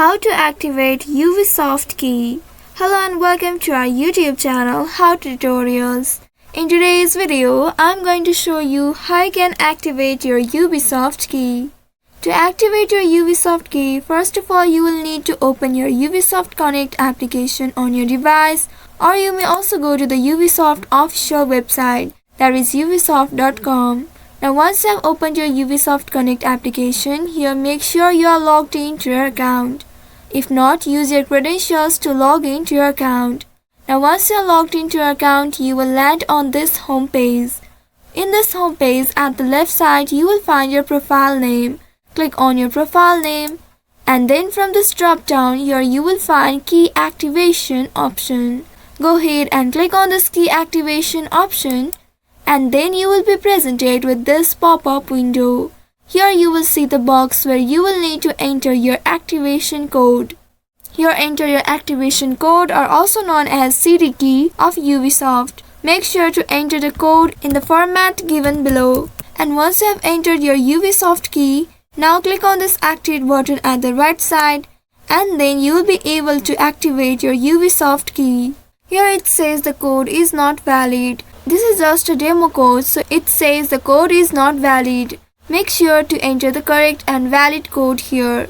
How to activate Ubisoft key. Hello and welcome to our YouTube channel How Tutorials. In today's video, I'm going to show you how you can activate your Ubisoft key. To activate your Ubisoft key, first of all you will need to open your Ubisoft Connect application on your device, or you may also go to the Ubisoft official website, that is ubisoft.com. Now once you have opened your Ubisoft Connect application, here make sure you are logged into your account. If not, use your credentials to log into your account. Now once you are logged into your account, you will land on this home page. In this home page, at the left side, you will find your profile name. Click on your profile name, and then from this drop down here you will find key activation option. Go ahead and click on this key activation option, and then you will be presented with this pop-up window. Here you will see the box where you will need to enter your activation code. Here enter your activation code, or also known as CD key of Ubisoft. Make sure to enter the code in the format given below. And once you have entered your Ubisoft key, now click on this activate button at the right side, and then you will be able to activate your Ubisoft key. Here it says the code is not valid. This is just a demo code, so it says the code is not valid. Make sure to enter the correct and valid code here.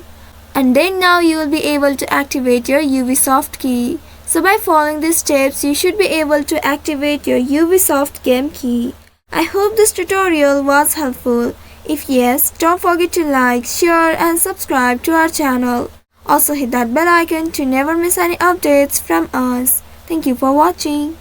And then now you will be able to activate your Ubisoft key. So by following these steps, you should be able to activate your Ubisoft game key. I hope this tutorial was helpful. If yes, don't forget to like, share and subscribe to our channel. Also hit that bell icon to never miss any updates from us. Thank you for watching.